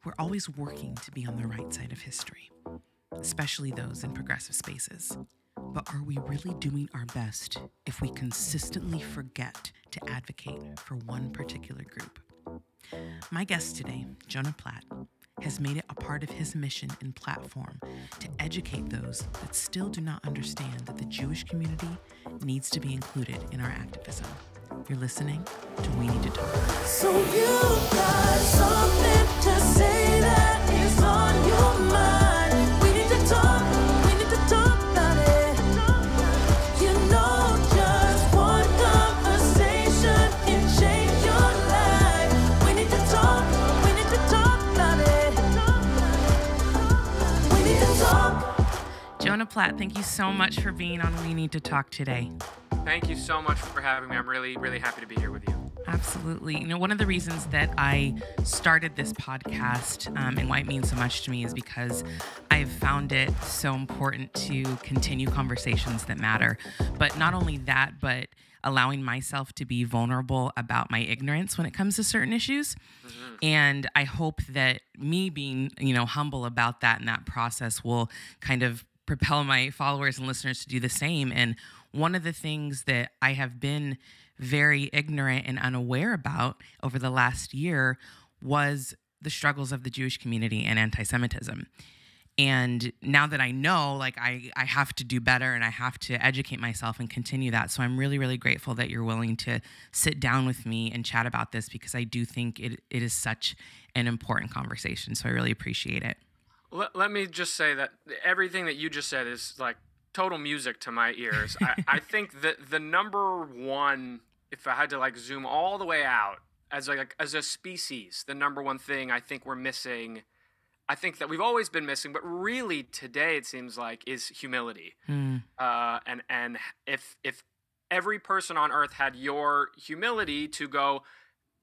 We're always working to be on the right side of history, especially those in progressive spaces. But are we really doing our best if we consistently forget to advocate for one particular group? My guest today, Jonah Platt, has made it a part of his mission and platform to educate those that still do not understand that the Jewish community needs to be included in our activism. You're listening to We Need to Talk. So you got something to say that is on your mind. We need to talk about it. You know, just one conversation can change your life. We need to talk about it. We need to talk. Jonah Platt, thank you so much for being on We Need to Talk today. Thank you so much for having me. I'm really, really happy to be here with you. Absolutely. One of the reasons that I started this podcast and why it means so much to me is because I've found it so important to continue conversations that matter. But not only that, but allowing myself to be vulnerable about my ignorance when it comes to certain issues. Mm-hmm. And I hope that me being, humble about that and that process will kind of propel my followers and listeners to do the same. And one of the things that I have been very ignorant and unaware about over the last year was the struggles of the Jewish community and anti-Semitism. And now that I know, I have to do better and I have to educate myself and continue that. So I'm really, really grateful that you're willing to sit down with me and chat about this because I do think it is such an important conversation. So I really appreciate it. Let me just say that everything that you just said is like total music to my ears. I think that the number one, if I had to zoom all the way out as a species, the number one thing I think we're missing, I think that we've always been missing, but really today it seems like is humility. And if every person on earth had your humility to go,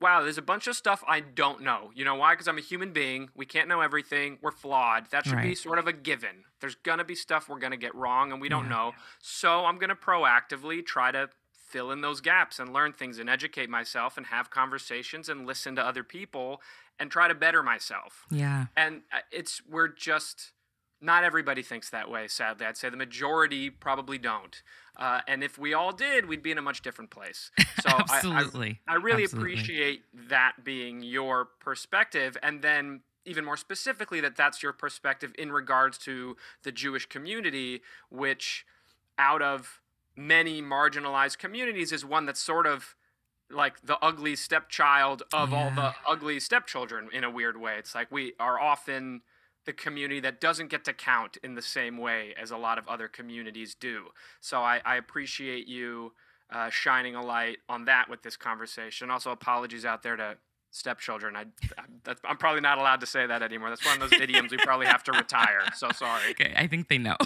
wow, there's a bunch of stuff I don't know. You know why? Because I'm a human being. We can't know everything. We're flawed. That should be sort of a given. There's going to be stuff we're going to get wrong and we don't know. So I'm going to proactively try to fill in those gaps and learn things and educate myself and have conversations and listen to other people and try to better myself. Yeah. And we're just, not everybody thinks that way, sadly. I'd say the majority probably don't. And if we all did, we'd be in a much different place. So Absolutely. I really appreciate that being your perspective. And then even more specifically, that's your perspective in regards to the Jewish community, which out of many marginalized communities is one that's sort of like the ugly stepchild of all the ugly stepchildren in a weird way. It's like we are often the community that doesn't get to count in the same way as a lot of other communities do. So I appreciate you shining a light on that with this conversation. Also, apologies out there to stepchildren. I'm probably not allowed to say that anymore. That's one of those idioms we probably have to retire. So sorry. Okay, I think they know.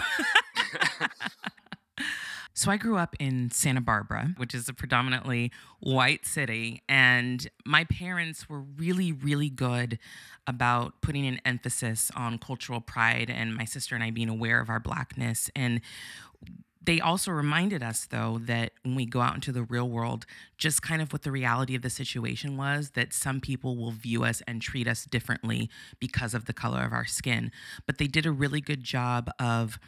So I grew up in Santa Barbara, which is a predominantly white city, and my parents were really, really good about putting an emphasis on cultural pride and my sister and I being aware of our Blackness. And they also reminded us, though, that when we go out into the real world, just kind of what the reality of the situation was, that some people will view us and treat us differently because of the color of our skin. But they did a really good job of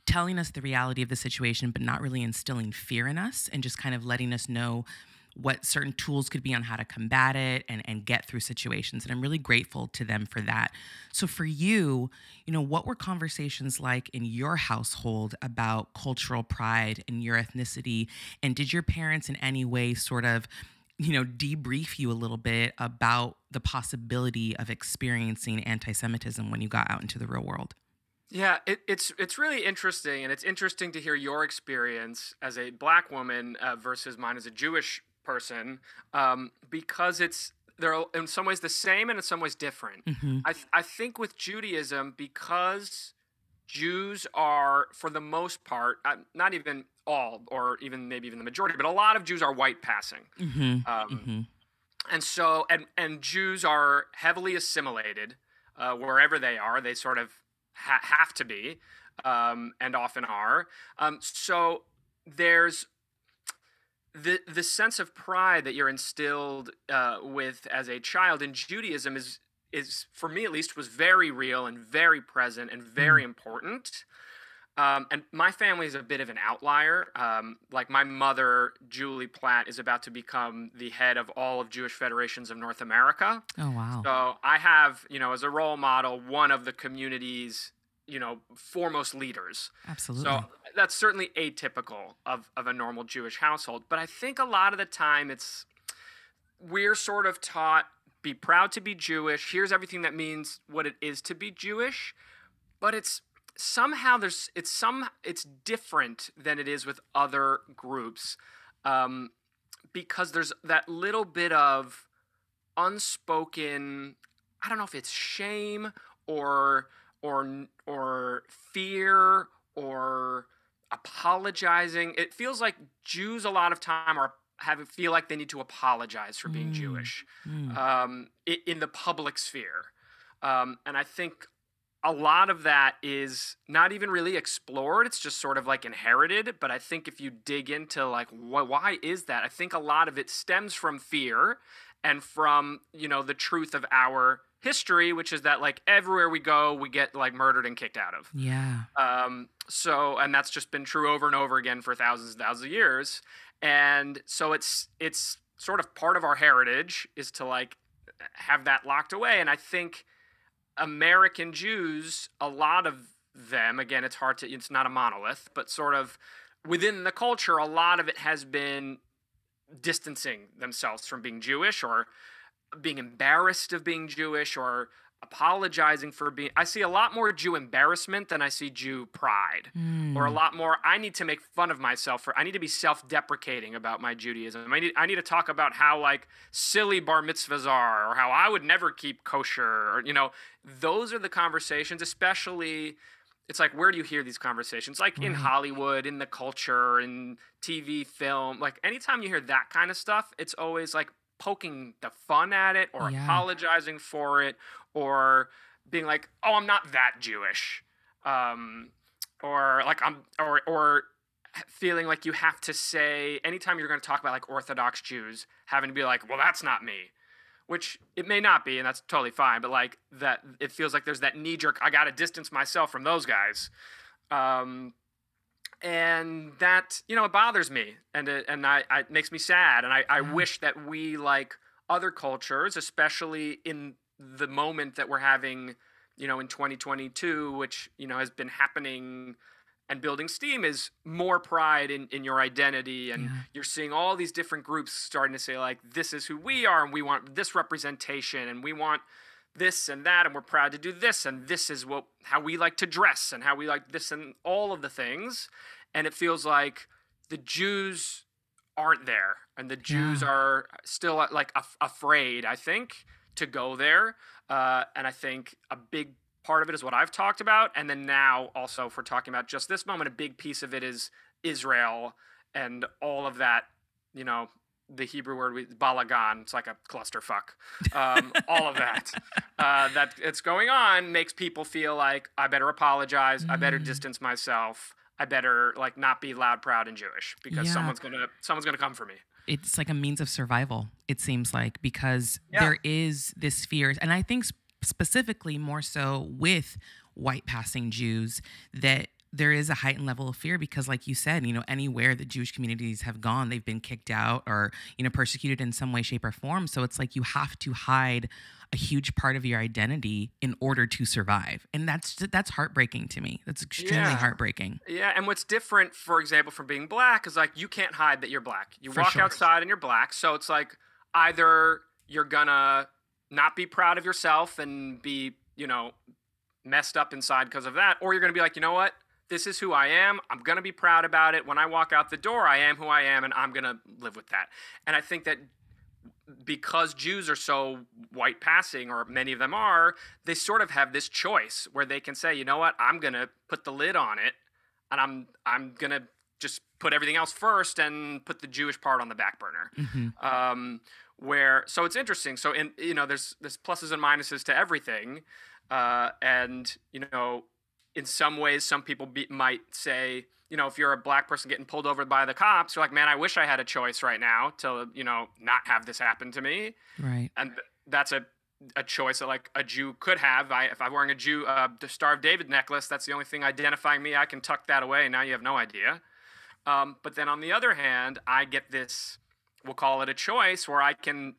telling us the reality of the situation, but not really instilling fear in us and just kind of letting us know what certain tools could be on how to combat it and get through situations. And I'm really grateful to them for that. So for you, what were conversations like in your household about cultural pride and your ethnicity? And did your parents in any way sort of, debrief you a little bit about the possibility of experiencing anti-Semitism when you got out into the real world? Yeah, it's really interesting, and it's interesting to hear your experience as a Black woman versus mine as a Jewish person, because they're in some ways the same and in some ways different. Mm-hmm. I think with Judaism, because Jews are, for the most part, not even all, or even maybe even the majority, but a lot of Jews are white passing. Mm-hmm. And so, and Jews are heavily assimilated wherever they are. They sort of have to be, and often are. So there's the sense of pride that you're instilled with as a child in Judaism is is, for me at least, was very real and very present and very important. And my family is a bit of an outlier. Like my mother, Julie Platt, is about to become the head of all of Jewish Federations of North America. Oh, wow. So I have, as a role model, one of the community's, foremost leaders. Absolutely. So that's certainly atypical of a normal Jewish household. But I think a lot of the time we're sort of taught, be proud to be Jewish. Here's everything that means what it is to be Jewish. But it's somehow it's different than it is with other groups, because there's that little bit of unspoken, I don't know if it's shame or fear or apologizing. It feels like Jews a lot of time feel like they need to apologize for being Jewish in the public sphere, and I think a lot of that is not even really explored. It's just sort of like inherited. But I think if you dig into like why is that, I think a lot of it stems from fear and from the truth of our history, which is that like everywhere we go, we get like murdered and kicked out of. Yeah. And that's just been true over and over again for thousands and thousands of years. And so it's sort of part of our heritage is to like have that locked away. And I think American Jews, a lot of them, again, it's not a monolith, but sort of within the culture, a lot of it has been distancing themselves from being Jewish or being embarrassed of being Jewish or apologizing for being. I see a lot more Jew embarrassment than I see Jew pride, or a lot more I need to make fun of myself, or I need to be self-deprecating about my Judaism. I need to talk about how like silly bar mitzvahs are, or how I would never keep kosher, or those are the conversations. Especially, it's like, where do you hear these conversations? Like in Hollywood, in the culture, in TV, film. Like anytime you hear that kind of stuff, it's always like poking the fun at it, or apologizing for it, or being like, oh, I'm not that Jewish, or like or feeling like you have to say, anytime you're going to talk about like Orthodox Jews, having to be like, well, that's not me, which it may not be, and that's totally fine, but like that, it feels like there's that knee jerk, I got to distance myself from those guys. And that, it bothers me, and it makes me sad. And I wish that we, like other cultures, especially in the moment that we're having, in 2022, which, has been happening and building steam, is more pride in your identity. And you're seeing all these different groups starting to say, like, this is who we are, and we want this representation, and we want this and that, and we're proud to do this, and this is how we like to dress, and how we like this, and all of the things. And it feels like the Jews aren't there, and the Jews are still like afraid, I think, to go there. And I think a big part of it is what I've talked about, and then now also, if we're talking about just this moment, a big piece of it is Israel and all of that, the Hebrew word balagan, it's like a clusterfuck. All of that that it's going on makes people feel like I better apologize, I better distance myself, I better like not be loud, proud, and Jewish, because someone's gonna come for me. It's like a means of survival, it seems like, because there is this fear, and I think specifically more so with white passing Jews, that there is a heightened level of fear because, like you said, anywhere that Jewish communities have gone, they've been kicked out or, persecuted in some way, shape, or form. So it's like you have to hide a huge part of your identity in order to survive. And that's heartbreaking to me. That's extremely heartbreaking. Yeah, and what's different, for example, from being black is like you can't hide that you're black. You walk outside and you're black. So it's like either you're gonna not be proud of yourself and be, messed up inside because of that, or you're gonna be like, you know what? This is who I am. I'm going to be proud about it. When I walk out the door, I am who I am, and I'm going to live with that. And I think that because Jews are so white passing, or many of them are, they sort of have this choice where they can say, you know what, I'm going to put the lid on it, and I'm going to just put everything else first and put the Jewish part on the back burner. So it's interesting. So there's pluses and minuses to everything. And in some ways, some people might say, if you're a black person getting pulled over by the cops, you're like, man, I wish I had a choice right now to, not have this happen to me. Right. And that's a a choice that like a Jew could have. If I'm wearing the Star of David necklace, that's the only thing identifying me. I can tuck that away. Now you have no idea. But then on the other hand, I get this, we'll call it a choice, where I can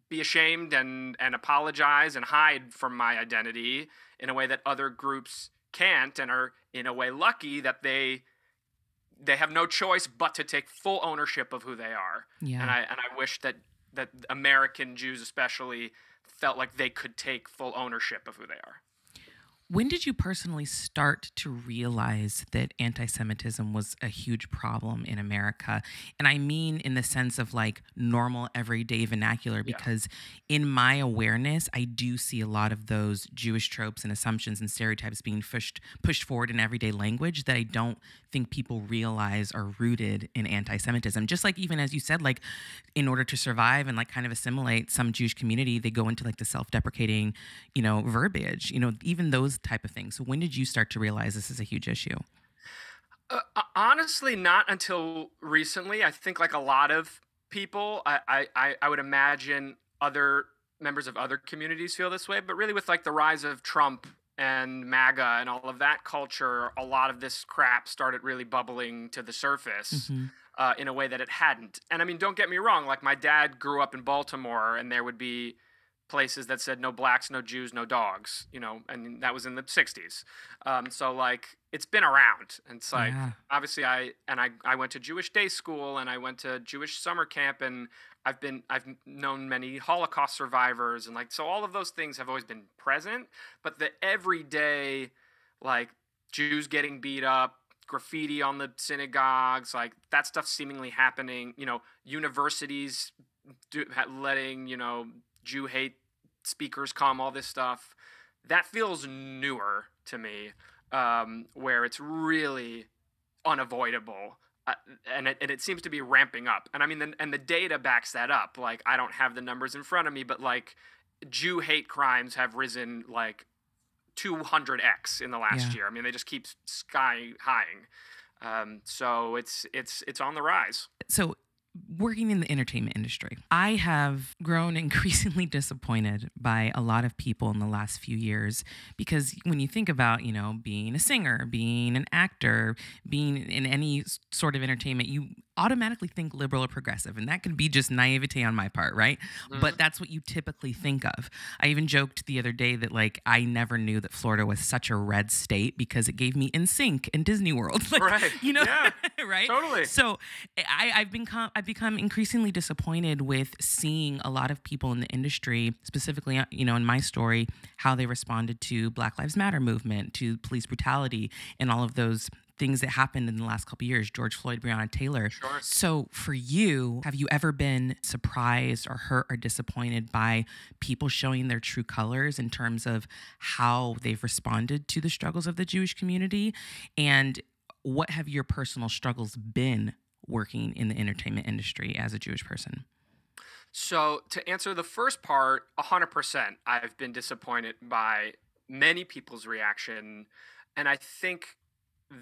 be ashamed and apologize and hide from my identity in a way that other groups can't, and are in a way lucky that they have no choice but to take full ownership of who they are. Yeah. And I wish that American Jews especially felt like they could take full ownership of who they are. When did you personally start to realize that anti-Semitism was a huge problem in America? And I mean in the sense of like normal everyday vernacular, because in my awareness, I do see a lot of those Jewish tropes and assumptions and stereotypes being pushed forward in everyday language that I don't think people realize are rooted in anti-Semitism. Just like, even as you said, like in order to survive and like kind of assimilate some Jewish community, they go into like the self-deprecating, verbiage, even those type of things. So when did you start to realize this is a huge issue? Honestly, not until recently. I think like a lot of people, I would imagine other members of other communities feel this way, but really with like the rise of Trump and MAGA and all of that culture, a lot of this crap started really bubbling to the surface in a way that it hadn't. And I mean, don't get me wrong, like my dad grew up in Baltimore, and there would be places that said no blacks, no Jews, no dogs, and that was in the 60s. So like it's been around. And it's like, obviously I went to Jewish day school, and I went to Jewish summer camp, and I've known many Holocaust survivors, and like, so all of those things have always been present, but the everyday, like Jews getting beat up, graffiti on the synagogues, like that stuff seemingly happening, universities letting, Jew hate speakers come, all this stuff, that feels newer to me, where it's really unavoidable. And it seems to be ramping up. And I mean, and the data backs that up. Like, I don't have the numbers in front of me, but like Jew hate crimes have risen like 200x in the last year. I mean, they just keep sky highing. So it's on the rise. So working in the entertainment industry, I have grown increasingly disappointed by a lot of people in the last few years, because when you think about, being a singer, being an actor, being in any sort of entertainment, you automatically think liberal or progressive, and that can be just naivete on my part, right? But that's what you typically think of. I even joked the other day that like I never knew that Florida was such a red state because it gave me NSYNC and Disney World, like, right? Yeah, right? Totally. So I've become increasingly disappointed with seeing a lot of people in the industry, specifically, in my story, how they responded to Black Lives Matter movement, to police brutality, and all of those things that happened in the last couple of years, George Floyd, Breonna Taylor. Sure. So for you, have you ever been surprised or hurt or disappointed by people showing their true colors in terms of how they've responded to the struggles of the Jewish community? And what have your personal struggles been working in the entertainment industry as a Jewish person? So to answer the first part, 100%, I've been disappointed by many people's reaction. And I think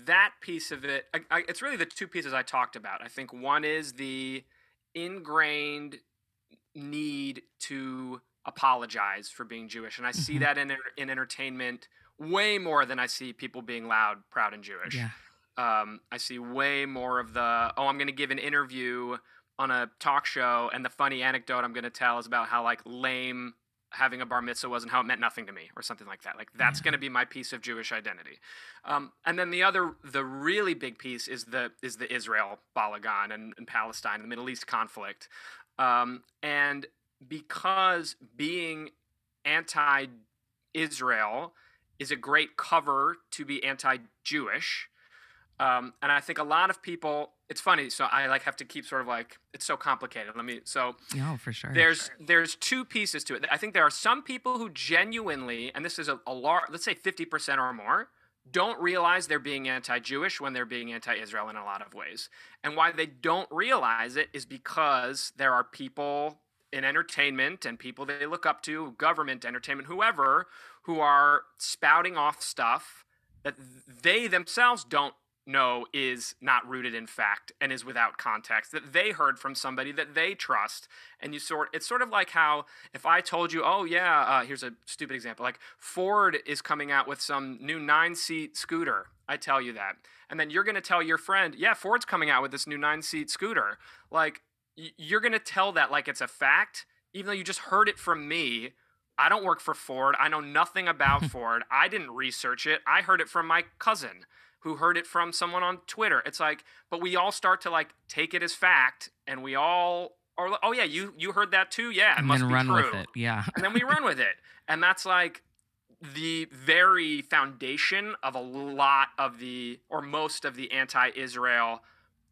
that piece of it, it's really the two pieces I talked about. I think one is the ingrained need to apologize for being Jewish. And I see that in entertainment way more than I see people being loud, proud, and Jewish. Yeah. I see way more of the, I'm going to give an interview on a talk show, and the funny anecdote I'm going to tell is about how like lame having a bar mitzvah was and how it meant nothing to me, or something like that. Like that's going to be my piece of Jewish identity. And then the really big piece is the Israel balagan and Palestine, the Middle East conflict. And because being anti-Israel is a great cover to be anti-Jewish, and I think a lot of people, it's funny, so I like have to keep sort of like, it's so complicated. No, for sure. There's two pieces to it. I think there are some people who genuinely, and this is a large, let's say 50% or more, don't realize they're being anti-Jewish when they're being anti-Israel in a lot of ways. And why they don't realize it is because there are people in entertainment and people they look up to, government, entertainment, whoever, who are spouting off stuff that they themselves don't know is not rooted in fact and is without context, that they heard from somebody that they trust. And it's sort of like how if I told you, oh yeah, here's a stupid example, like Ford is coming out with some new 9-seat scooter. I tell you that. And then you're going to tell your friend, yeah, Ford's coming out with this new 9-seat scooter. Like you're going to tell that like it's a fact, even though you just heard it from me. I don't work for Ford. I know nothing about Ford. I didn't research it. I heard it from my cousin who heard it from someone on Twitter. It's like, but we all start to like take it as fact, and we all are like, oh yeah, you heard that too? Yeah, it And must then be run true. with it. Yeah. And then we run with it. And that's like the very foundation of a lot of the, or most of the anti-Israel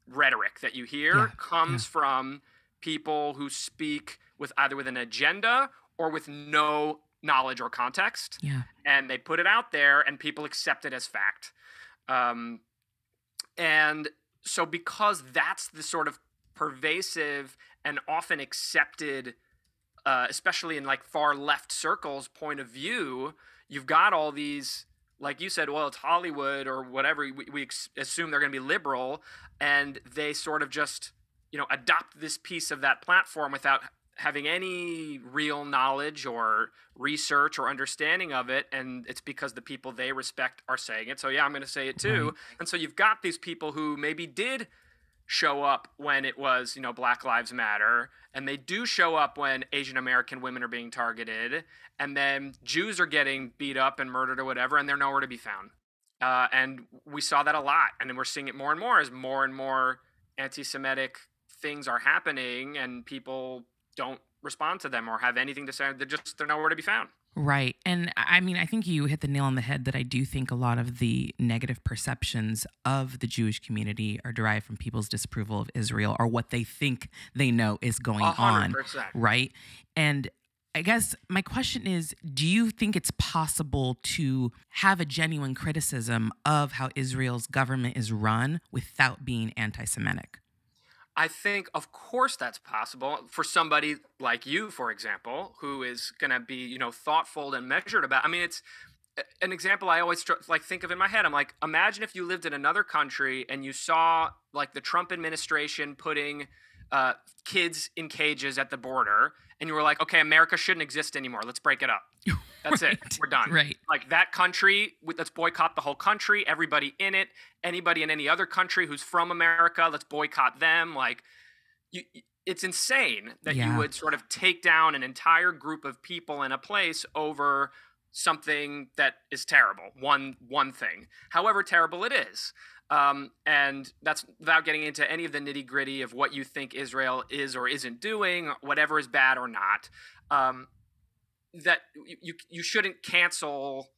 rhetoric that you hear comes from people who speak with either with an agenda or with no knowledge or context. Yeah. And they put it out there and people accept it as fact. And so because that's the sort of pervasive and often accepted, especially in like far left circles, point of view, you've got all these, like you said, well, it's Hollywood or whatever. We assume they're going to be liberal, and they sort of just, adopt this piece of that platform without having any real knowledge or research or understanding of it. And it's because the people they respect are saying it. So yeah, I'm going to say it too. Right. And so you've got these people who maybe did show up when it was, Black Lives Matter, and they do show up when Asian American women are being targeted, and then Jews are getting beat up and murdered or whatever, and they're nowhere to be found. And we saw that a lot, and then we're seeing it more and more as more and more anti-Semitic things are happening, and people don't respond to them or have anything to say. They're nowhere to be found. Right. And I mean, I think you hit the nail on the head that I do think a lot of the negative perceptions of the Jewish community are derived from people's disapproval of Israel or what they think they know is going 100%. on. Right. And I guess my question is, do you think it's possible to have a genuine criticism of how Israel's government is run without being anti-Semitic? I think, of course, that's possible for somebody like you, for example, who is going to be, thoughtful and measured about. I mean, it's an example I always think of in my head. I'm like, imagine if you lived in another country and you saw like the Trump administration putting kids in cages at the border, and you were like, okay, America shouldn't exist anymore. Let's break it up. That's Right. it. We're done. Right. Like that country, let's boycott the whole country, everybody in it, anybody in any other country who's from America, let's boycott them. Like, it's insane that you would sort of take down an entire group of people in a place over something that is terrible. One thing, however terrible it is. And that's without getting into any of the nitty gritty of what you think Israel is or isn't doing, whatever is bad or not. That you shouldn't cancel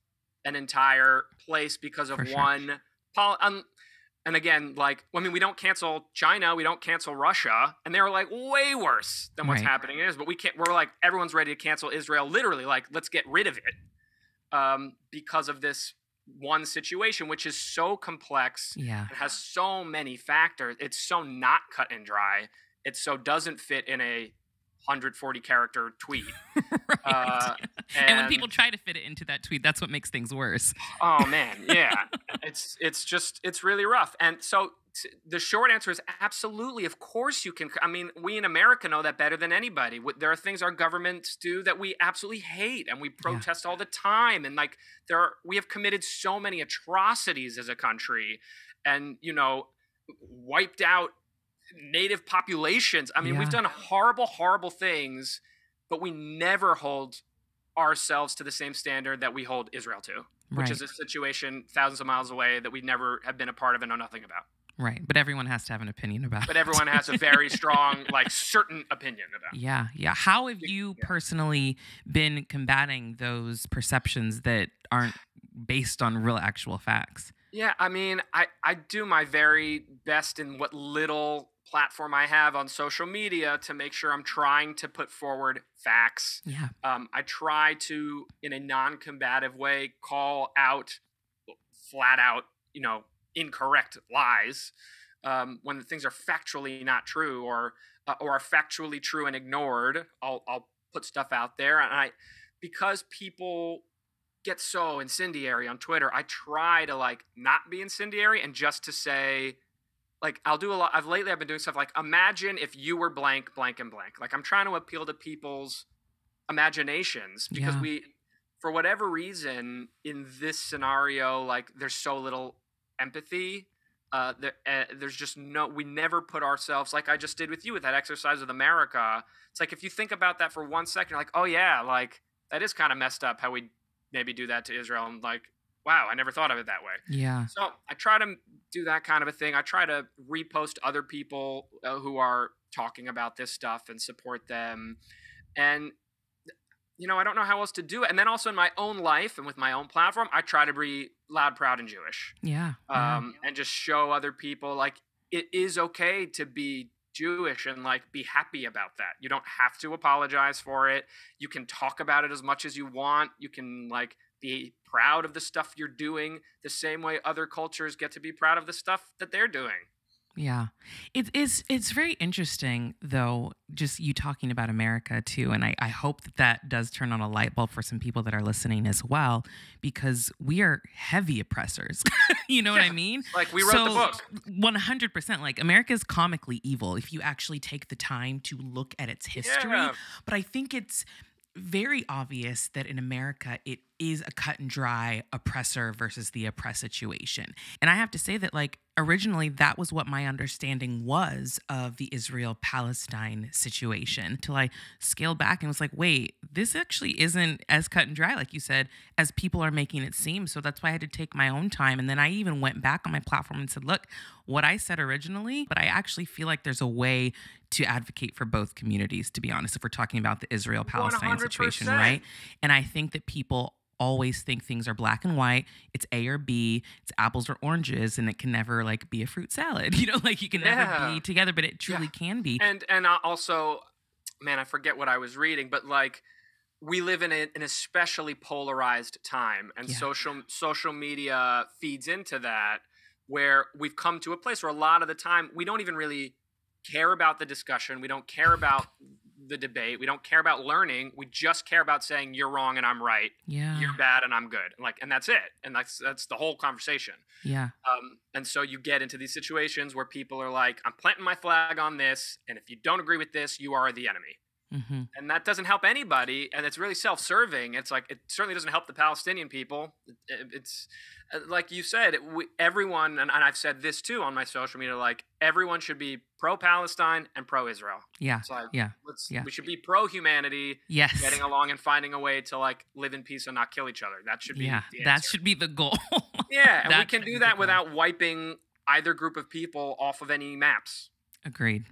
an entire place because of one. And again, we don't cancel China, we don't cancel Russia, and they're like way worse than what's happening is. But we're like, everyone's ready to cancel Israel. Literally, like, let's get rid of it because of this one situation, which is so complex. Yeah. It has so many factors. It's so not cut and dry. It so doesn't fit in a 140 character tweet. Right. And when people try to fit it into that tweet, that's what makes things worse. Oh man, yeah. It's really rough. And so the short answer is absolutely. Of course you can. I mean, we in America know that better than anybody. There are things our governments do that we absolutely hate, and we protest all the time. And we have committed so many atrocities as a country, and wiped out native populations. I mean, we've done horrible, horrible things, but we never hold ourselves to the same standard that we hold Israel to, which is a situation thousands of miles away that we never have been a part of and know nothing about. Right. But everyone has to have an opinion about it. But everyone has a very strong, certain opinion about it. Yeah. Yeah. How have you personally been combating those perceptions that aren't based on real actual facts? Yeah. I mean, I do my very best in what little platform I have on social media to make sure I'm trying to put forward facts. Yeah. I try to, in a non-combative way, call out flat out, incorrect lies when things are factually not true or are factually true and ignored. I'll put stuff out there, and because people get so incendiary on Twitter, I try to like not be incendiary and just to say, like, I'll do a lot. I've been doing stuff like, imagine if you were blank, blank, and blank. Like, I'm trying to appeal to people's imaginations because Yeah. for whatever reason, in this scenario, like, there's so little empathy. There's just we never put ourselves, like I just did with you with that exercise with America. It's like, if you think about that for 1 second, you're like, oh yeah, like, that is kind of messed up how we maybe do that to Israel. And like, wow, I never thought of it that way. Yeah. So I try to do that kind of a thing. I try to repost other people who are talking about this stuff and support them. And, I don't know how else to do it. And then also in my own life and with my own platform, I try to be loud, proud, and Jewish. Yeah. And just show other people, like, it is okay to be Jewish and like be happy about that. You don't have to apologize for it. You can talk about it as much as you want. You can like be proud of the stuff you're doing the same way other cultures get to be proud of the stuff that they're doing. Yeah. It's very interesting, though, just you talking about America, too. And I hope that does turn on a light bulb for some people that are listening as well, because we are heavy oppressors. You know what I mean? Like, we wrote the book. 100%. Like, America is comically evil if you actually take the time to look at its history. Yeah. But I think it's very obvious that in America, it is a cut and dry oppressor versus the oppressed situation. And I have to say that, like, originally that was what my understanding was of the Israel-Palestine situation, till I scaled back and was like, wait, this actually isn't as cut and dry, like you said, as people are making it seem. So that's why I had to take my own time. And then I even went back on my platform and said, look, what I said originally, but I actually feel like there's a way to advocate for both communities, to be honest, if we're talking about the Israel-Palestine situation, 100%. right? And I think that people always think things are black and white. It's A or B. It's apples or oranges, and it can never like be a fruit salad. Like you can never be together, but it truly can be. And also, man, I forget what I was reading, but like, we live in an especially polarized time, and social media feeds into that, where we've come to a place where a lot of the time we don't even really care about the discussion. We don't care about the debate. We don't care about learning. We just care about saying you're wrong and I'm right. Yeah. You're bad and I'm good. And that's it. And that's the whole conversation. Yeah. And so you get into these situations where people are like, I'm planting my flag on this, and if you don't agree with this, you are the enemy. Mm-hmm. And that doesn't help anybody, and it's really self-serving. It's like, it certainly doesn't help the Palestinian people. It's like you said, everyone, and I've said this too on my social media, like, everyone should be pro-Palestine and pro-Israel. Yeah. It's like, we should be pro-humanity, yes, getting along and finding a way to like live in peace and not kill each other. That should be the that answer. should be the goal. Yeah, and we can do that without wiping either group of people off of any maps. Agreed.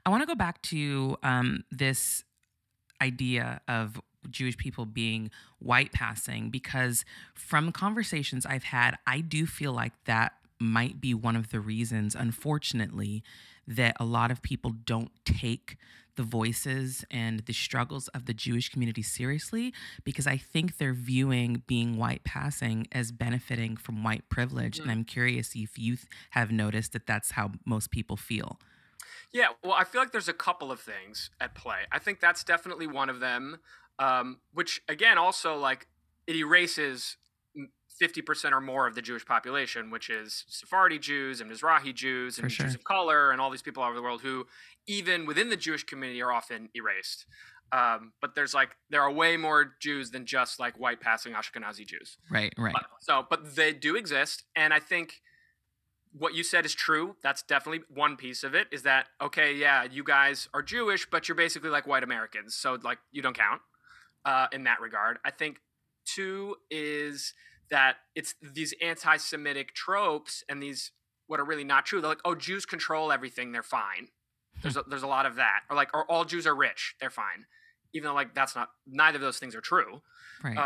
I want to go back to this idea of Jewish people being white passing, because from conversations I've had, I do feel like that might be one of the reasons, unfortunately, that a lot of people don't take the voices and the struggles of the Jewish community seriously, because I think they're viewing being white passing as benefiting from white privilege. Mm-hmm. And I'm curious if you have noticed that that's how most people feel. Yeah, well, I feel like there's a couple of things at play. I think that's definitely one of them, which, again, also, like, it erases 50% or more of the Jewish population, which is Sephardi Jews and Mizrahi Jews and Jews of color and all these people all over the world who, even within the Jewish community, are often erased. But there are way more Jews than just, like, white passing Ashkenazi Jews. Right. But they do exist, and I think what you said is true. That's definitely one piece of it, is that, okay, yeah, you guys are Jewish, but you're basically like white Americans. So, like, you don't count in that regard. I think two is that it's these anti-Semitic tropes and these, what are really not true. They're like, oh, Jews control everything, they're fine. There's a lot of that. Or like, or all Jews are rich, they're fine. Even though, like, neither of those things are true. Right.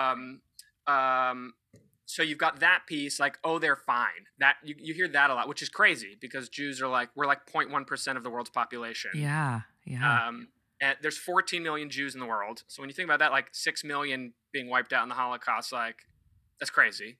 So you've got that piece, like, oh, they're fine. That you hear that a lot, which is crazy, because Jews are like, we're like 0.1% of the world's population. Yeah. And there's 14 million Jews in the world. So when you think about that, like 6 million being wiped out in the Holocaust, like, that's crazy.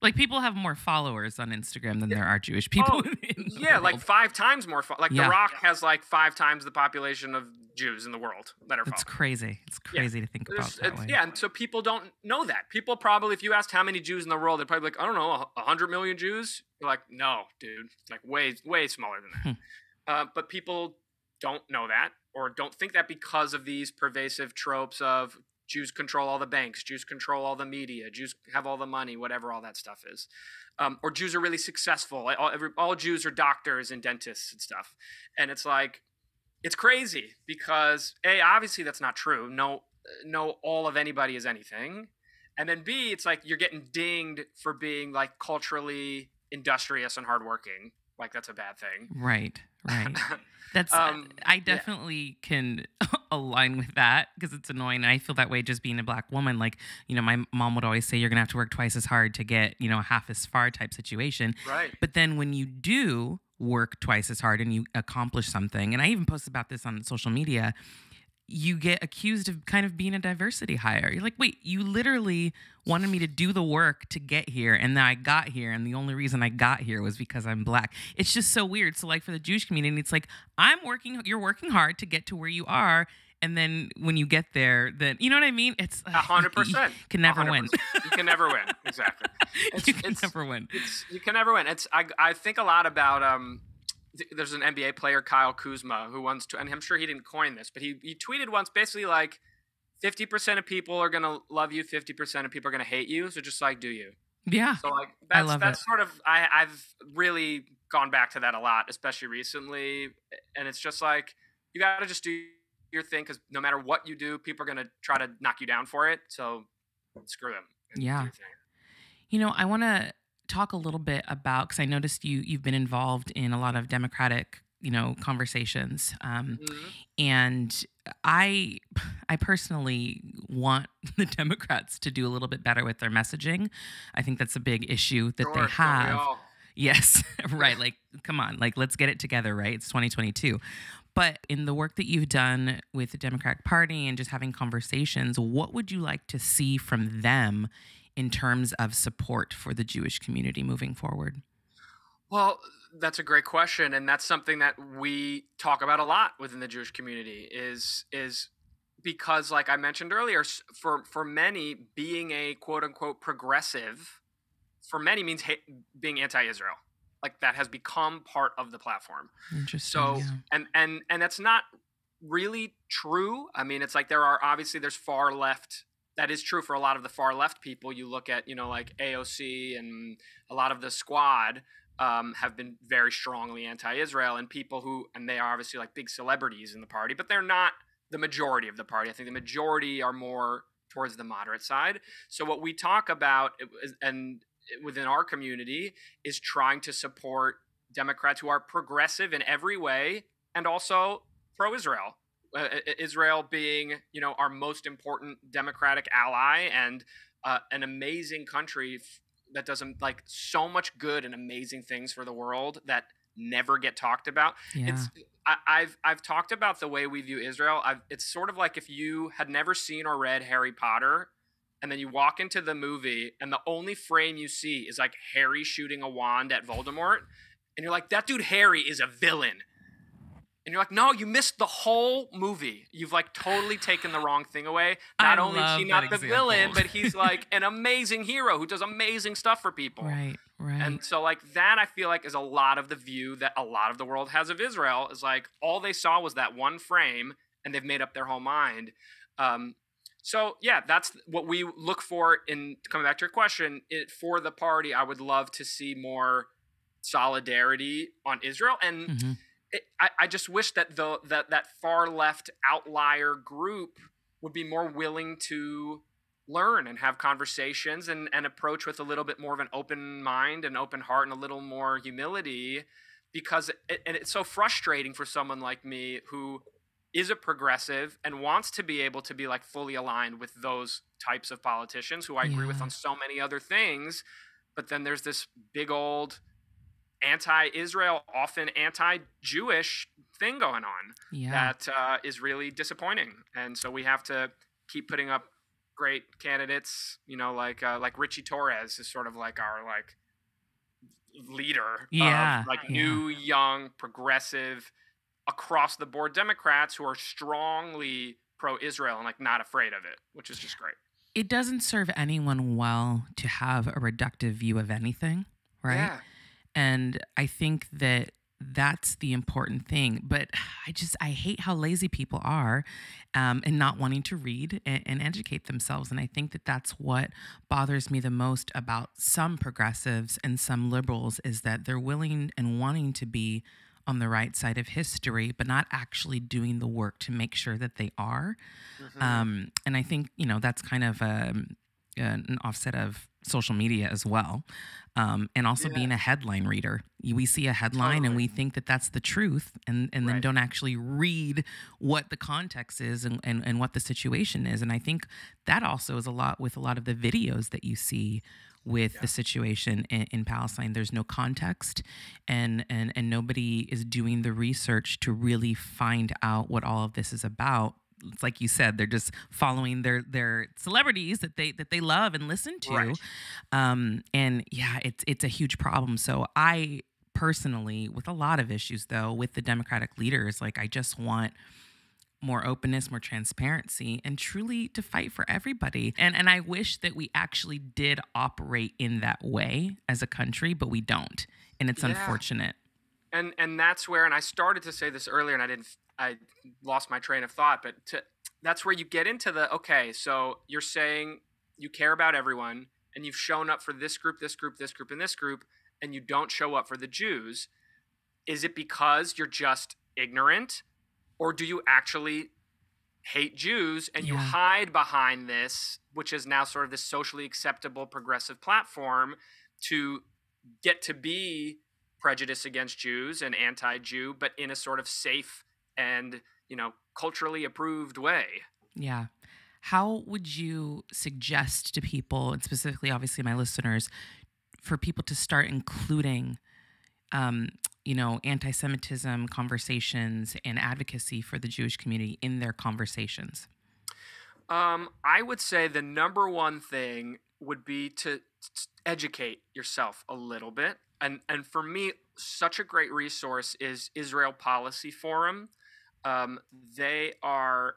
Like, people have more followers on Instagram than there are Jewish people in the yeah, world. like 5 times more. Like Yeah. The Rock has like 5 times the population of Jews in the world that are It's following. crazy. It's crazy to think about that way. Yeah, and so people don't know that. People probably, if you asked how many Jews in the world, they're probably like, I don't know, 100 million Jews. You're like, no, dude, it's like way smaller than that. But people don't know that or don't think that because of these pervasive tropes of Jews control all the banks, Jews control all the media, Jews have all the money, whatever all that stuff is. Or Jews are really successful. All Jews are doctors and dentists and stuff. And it's like, it's crazy because A, obviously that's not true. No, all of anybody is anything. And then B, it's like you're getting dinged for being like culturally industrious and hardworking. Like that's a bad thing. Right. That's I definitely can align with that because it's annoying. And I feel that way just being a Black woman. Like, my mom would always say you're gonna have to work twice as hard to get, half as far type situation. Right. But then when you do work twice as hard and you accomplish something, and I even post about this on social media, you get accused of kind of being a diversity hire. You're like, wait, you literally wanted me to do the work to get here, and then I got here, and the only reason I got here was because I'm Black. It's just so weird. So like for the Jewish community, it's like, you're working hard to get to where you are, and then when you get there, then you know what I mean? It's 100%. You can never 100%. win. You can never win. Exactly. You can never win. You can never win. I think a lot about there's an NBA player, Kyle Kuzma, who wants to, and I'm sure he didn't coin this, but he tweeted once basically like 50% of people are going to love you, 50% of people are going to hate you. So just like, do you? Yeah. So like, that's sort of, I've really gone back to that a lot, especially recently. And it's just like, you got to just do your thing because no matter what you do, people are going to try to knock you down for it. So screw them. Yeah. I want to talk a little bit about, because I noticed you've been involved in a lot of Democratic, conversations, and I personally want the Democrats to do a little bit better with their messaging. I think that's a big issue that they have. Yes, right. Like, come on, like let's get it together, right? It's 2022. But in the work that you've done with the Democratic Party and just having conversations, what would you like to see from them in terms of support for the Jewish community moving forward? Well, that's a great question, and that's something that we talk about a lot within the Jewish community is because, like I mentioned earlier, for many, being a quote unquote progressive for many means being anti-Israel. Like that has become part of the platform. Interesting. So and that's not really true. I mean, it's like there's far left. That is true for a lot of the far left people. You look at, like AOC and a lot of the Squad have been very strongly anti-Israel, and and they are obviously like big celebrities in the party, but they're not the majority of the party. I think the majority are more towards the moderate side. So what we talk about and within our community is trying to support Democrats who are progressive in every way and also pro-Israel. Israel being, our most important democratic ally and an amazing country that does like so much good and amazing things for the world that never get talked about. Yeah. I've talked about the way we view Israel. It's sort of like if you had never seen or read Harry Potter, and then you walk into the movie and the only frame you see is like Harry shooting a wand at Voldemort, and you're like, that dude Harry is a villain. And you're like, no, you missed the whole movie. You've like totally taken the wrong thing away. Not only is he not the villain, but he's like an amazing hero who does amazing stuff for people. Right. And so like that, I feel like is a lot of the view that a lot of the world has of Israel is like all they saw was that one frame and they've made up their whole mind. So yeah, that's what we look for in coming back to your question. For the party, I would love to see more solidarity on Israel. And I just wish that that far left outlier group would be more willing to learn and have conversations and approach with a little bit more of an open mind and open heart and a little more humility, because it's so frustrating for someone like me who is a progressive and wants to be able to be like fully aligned with those types of politicians who I agree with on so many other things. But then there's this big old anti-Israel, often anti-Jewish thing going on that is really disappointing. And so we have to keep putting up great candidates, like Richie Torres is sort of like our like leader of Yeah, like yeah. new, young, progressive, across the board Democrats who are strongly pro-Israel and like not afraid of it, which is just great. It doesn't serve anyone well to have a reductive view of anything, right? Yeah. And I think that that's the important thing. But I hate how lazy people are, and not wanting to read and educate themselves. And I think that that's what bothers me the most about some progressives and some liberals is that they're willing and wanting to be on the right side of history, but not actually doing the work to make sure that they are. Hmm. And I think, that's kind of an offset of social media as well. And also Yeah, being a headline reader. We see a headline and totally. we think that that's the truth and then Right. don't actually read what the context is and what the situation is. And I think that also is a lot with a lot of the videos that you see with Yeah. the situation in Palestine. There's no context and nobody is doing the research to really find out what all of this is about. It's like you said, they're just following their celebrities that they love and listen to. Right. And yeah, it's a huge problem. So I personally, with a lot of issues though, with the Democratic leaders, like I just want more openness, more transparency, and truly to fight for everybody. And I wish that we actually did operate in that way as a country, but we don't. And it's Yeah. unfortunate. And that's where, and I started to say this earlier and I lost my train of thought, but that's where you get into the, okay, so you're saying you care about everyone and you've shown up for this group, this group, this group, and this group, and you don't show up for the Jews. Is it because you're just ignorant, or do you actually hate Jews and you Yeah. hide behind this, which is now sort of this socially acceptable progressive platform to get to be prejudiced against Jews and anti-Jew, but in a sort of safe and, culturally approved way? Yeah. How would you suggest to people, and specifically, obviously, my listeners, for people to start including, anti-Semitism conversations and advocacy for the Jewish community in their conversations? I would say the number one thing would be to educate yourself a little bit. And for me, such a great resource is Israel Policy Forum. They are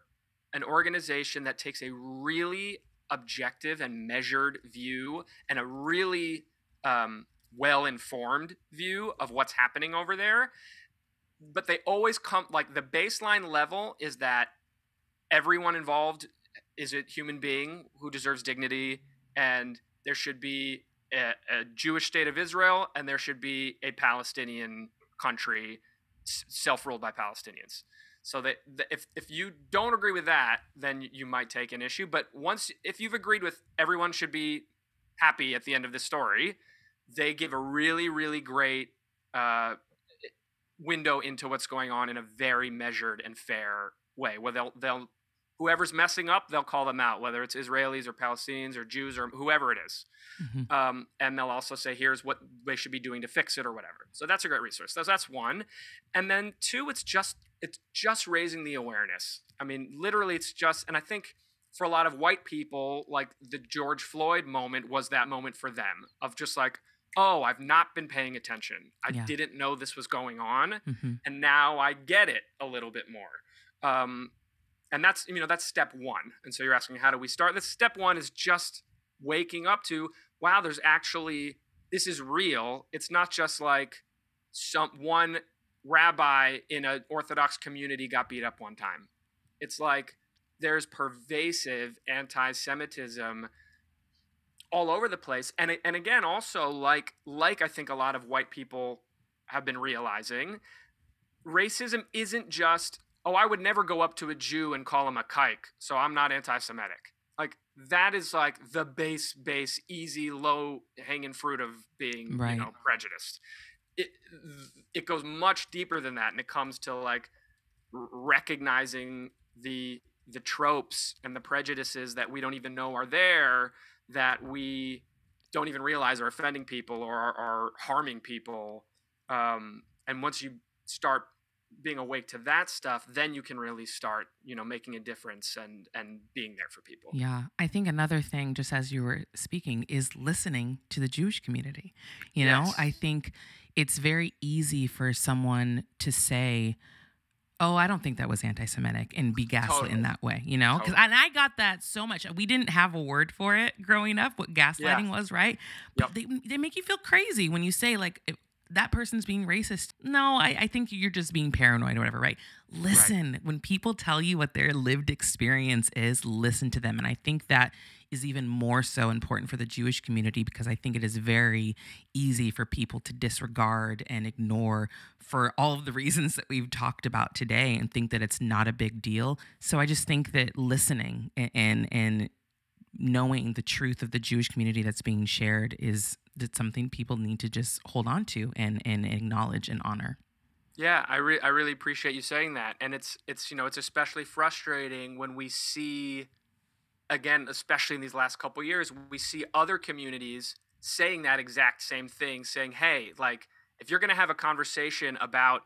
an organization that takes a really objective and measured view and a really well-informed view of what's happening over there. But they always come, like, the baseline level is that everyone involved is a human being who deserves dignity, and there should be a Jewish state of Israel, and there should be a Palestinian country self-ruled by Palestinians. So that if you don't agree with that, then you might take an issue. But if you've agreed with everyone should be happy at the end of the story, they give a really, really great window into what's going on in a very measured and fair way. Where they'll whoever's messing up, they'll call them out, whether it's Israelis or Palestinians or Jews or whoever it is. And they'll also say, here's what they should be doing to fix it or whatever. So that's a great resource. So that's one. And then two, it's just raising the awareness. I mean, literally and I think for a lot of white people, like the George Floyd moment was that moment for them of just like, oh, I've not been paying attention. I Yeah. didn't know this was going on. Mm-hmm. And now I get it a little bit more. And that's step one. And so you're asking, how do we start? This step one is just waking up to, wow, this is real. It's not just like one rabbi in an Orthodox community got beat up one time. It's like there's pervasive anti-Semitism all over the place. And again, also like I think a lot of white people have been realizing, racism isn't just, oh, I would never go up to a Jew and call him a kike, so I'm not anti-Semitic. Like, that is like the base, easy, low hanging fruit of being, Right. prejudiced. It goes much deeper than that, and it comes to like recognizing the tropes and the prejudices that we don't even know are there, that we don't even realize are offending people or are harming people. And once you start being awake to that stuff, then you can really start, making a difference and being there for people. Yeah. I think another thing, just as you were speaking, is listening to the Jewish community. You know, I think it's very easy for someone to say, oh, I don't think that was anti-Semitic, and be gaslit in that way, Because and I got that so much. We didn't have a word for it growing up, what gaslighting was, right? But they make you feel crazy when you say, like, if that person's being racist. No, I think you're just being paranoid or whatever, right? Listen. When people tell you what their lived experience is, listen to them. And I think that is even more so important for the Jewish community, because I think it is very easy for people to disregard and ignore for all of the reasons that we've talked about today, and think that it's not a big deal. So I just think that listening and knowing the truth of the Jewish community that's being shared is something people need to just hold on to and acknowledge and honor. Yeah, I really appreciate you saying that. And it's especially frustrating when we see, again, especially in these last couple of years, we see other communities saying that exact same thing, saying, hey, like, if you're going to have a conversation about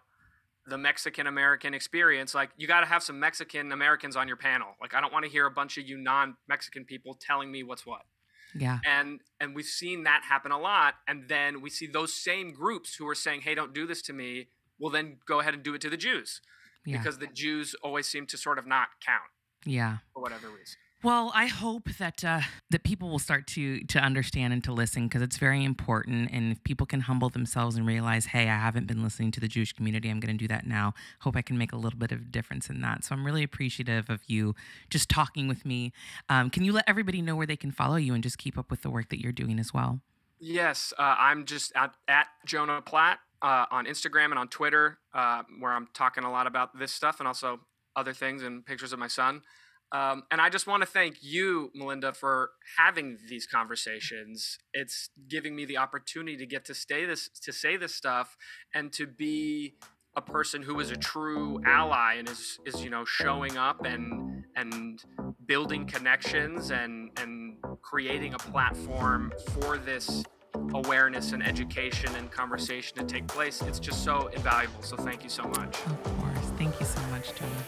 the Mexican American experience, like, you got to have some Mexican Americans on your panel. Like, I don't want to hear a bunch of you non-Mexican people telling me what's what. Yeah. And we've seen that happen a lot. And then we see those same groups who are saying, hey, don't do this to me, will then go ahead and do it to the Jews. Yeah. Because the Jews always seem to sort of not count. Yeah. For whatever reason. Well, I hope that that people will start to understand and to listen, because it's very important. And if people can humble themselves and realize, hey, I haven't been listening to the Jewish community, I'm going to do that now. Hope I can make a little bit of a difference in that. So I'm really appreciative of you just talking with me. Can you let everybody know where they can follow you and just keep up with the work that you're doing as well? Yes, I'm just at Jonah Platt on Instagram and on Twitter, where I'm talking a lot about this stuff and also other things and pictures of my son. And I just want to thank you, Malynda, for having these conversations. It's giving me the opportunity to get to say this stuff, and to be a person who is a true ally and is showing up and building connections and creating a platform for this awareness and education and conversation to take place. It's just so invaluable. So thank you so much. Of course. Thank you so much, Jonah.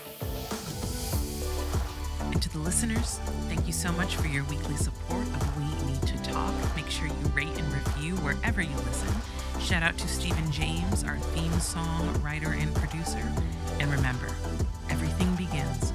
And to the listeners, thank you so much for your weekly support of We Need to Talk. Make sure you rate and review wherever you listen. Shout out to Stephen James, our theme song writer and producer. And remember, everything begins